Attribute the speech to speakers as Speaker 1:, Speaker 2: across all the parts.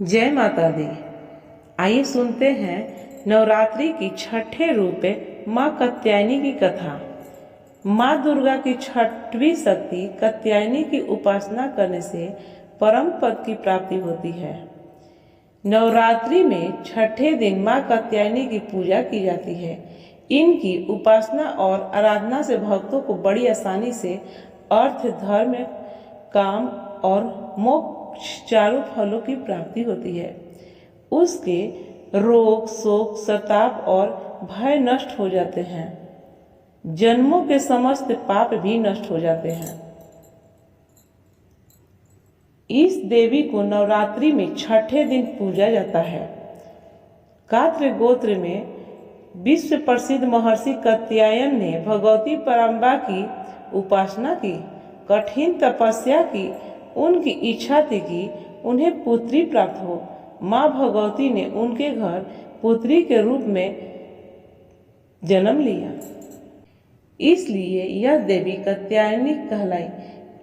Speaker 1: जय माता दी। आइए सुनते हैं नवरात्रि की छठे रूप माँ कात्यायनी की कथा। माँ दुर्गा की छठवीं शक्ति कात्यायनी की उपासना करने से परम पद की प्राप्ति होती है। नवरात्रि में छठे दिन माँ कात्यायनी की पूजा की जाती है। इनकी उपासना और आराधना से भक्तों को बड़ी आसानी से अर्थ, धर्म, काम और मोक्ष चारों फलों की प्राप्ति होती है। उसके रोग, शोक, संताप और भय नष्ट हो जाते हैं। जन्मों के समस्त पाप भी नष्ट हो जाते हैं। इस देवी को नवरात्रि में छठे दिन पूजा जाता है। कात्र गोत्र में विश्व प्रसिद्ध महर्षि कात्यायन ने भगवती परम्बा की उपासना की, कठिन तपस्या की। उनकी इच्छा थी कि उन्हें पुत्री प्राप्त हो। माँ भगवती ने उनके घर पुत्री के रूप में जन्म लिया, इसलिए यह देवी कात्यायनी कहलाई।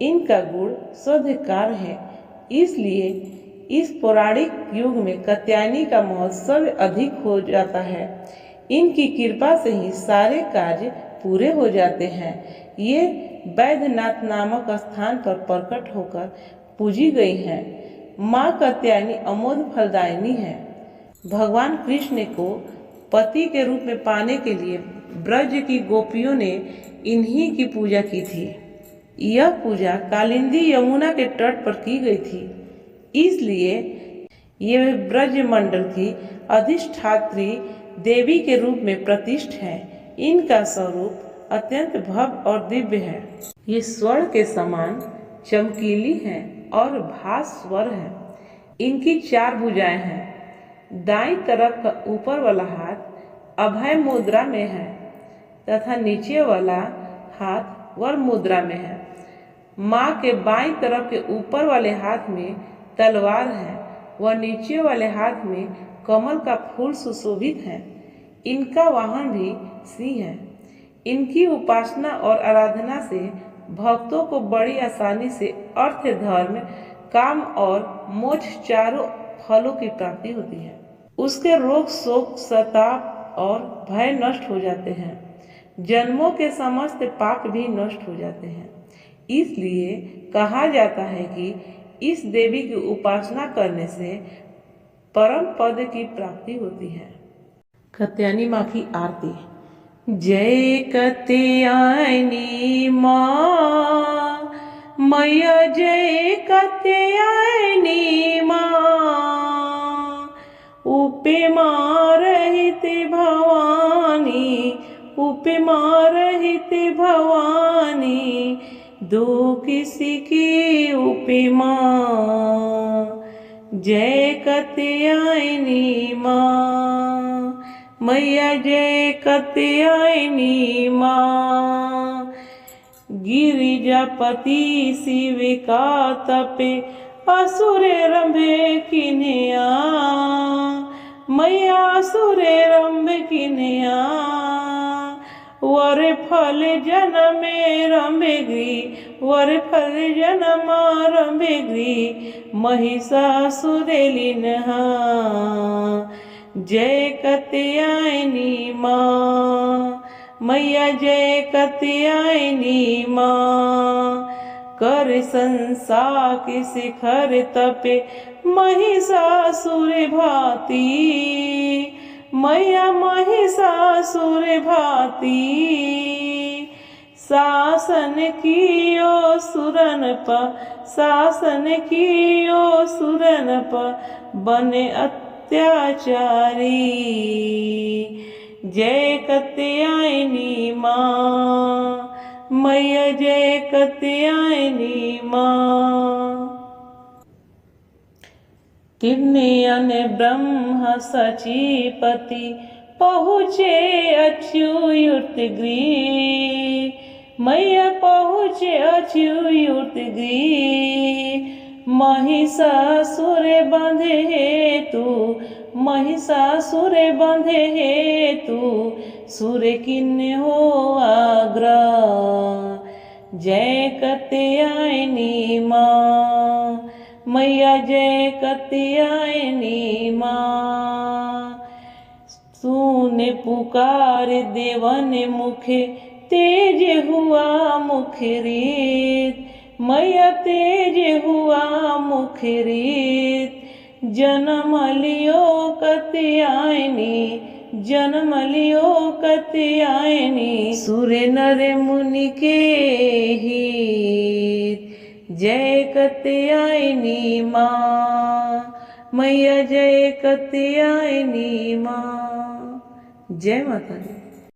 Speaker 1: इनका गुण शोधकार है, इसलिए इस पौराणिक युग में कात्यायनी का महोत्सव अधिक हो जाता है। इनकी कृपा से ही सारे कार्य पूरे हो जाते हैं। ये वैद्यनाथ नामक स्थान पर प्रकट होकर पूजी गई हैं। माँ कात्यायनी अमोघ फलदायिनी है। भगवान कृष्ण को पति के रूप में पाने के लिए ब्रज की गोपियों ने इन्हीं की पूजा की थी। यह पूजा कालिंदी यमुना के तट पर की गई थी, इसलिए ये ब्रज मंडल की अधिष्ठात्री देवी के रूप में प्रतिष्ठ है। इनका स्वरूप अत्यंत भव्य और दिव्य है। ये स्वर्ण के समान चमकीली हैं और भास्वर है। इनकी 4 भुजाएं हैं। दाईं तरफ का ऊपर वाला हाथ अभय मुद्रा में है तथा नीचे वाला हाथ वर मुद्रा में है। माँ के बाईं तरफ के ऊपर वाले हाथ में तलवार है व नीचे वाले हाथ में कमल का फूल सुशोभित है। इनका वाहन भी सिंह है। इनकी उपासना और आराधना से भक्तों को बड़ी आसानी से अर्थ, धर्म, काम और मोक्ष चारों फलों की प्राप्ति होती है। उसके रोग, शोक, संताप और भय नष्ट हो जाते हैं। जन्मों के समस्त पाप भी नष्ट हो जाते हैं। इसलिए कहा जाता है कि इस देवी की उपासना करने से परम पद की प्राप्ति होती है। कात्यायनी माँ की आरती। जय कात्यायनी माँ मैया, जय कात्यायनी माँ। उपमा रहित भवानी, उपमा रहित भवानी, दो किसी की उपमा। जय कात्यायनी माँ मैया, जय कात्यायनी माँ। गिरिजापति शिव का तपे, असुरे रंभे किन्या। मैया असुरे रंभे किन्या, वर फल जनमे रंभेगी, वर फल जनम रंभेगी, महिषासुरे लीन्हा। जय कात्यायनी माँ मैया, जय कात्यायनी माँ। कर संसार के शिखर तपे, महिषासुर भाती। मैया महिषासुर भाती, शासन कियो सुरन पर, शासन कियो सुरन पर, बने अत्याचारी। जय कात्यायनी माँ मैया, जय कात्यायनी माँ। किन्नयन ब्रह्म सचीपति, पहुँचे अच्युत गृह। मैया पहुँचे अच्युत गृह। महिषासुर बंधे हेतु, महिषासुर बंधे हेतु, सुर किन्ने हो आग्रह। जय कात्यायनी माँ मैया जय कत्यायनी माँ। सुने पुकार देवन मुखे, तेज हुआ मुख रीत, मैया तेज हुआ मुख रीत। जन्म लियो कत्यायनी, जन्म लियो कत्यायनी, सुर नर मुनि के हित। जय कत्यायनी माँ, मैया जय कत्यायनी माँ। जय माता दी।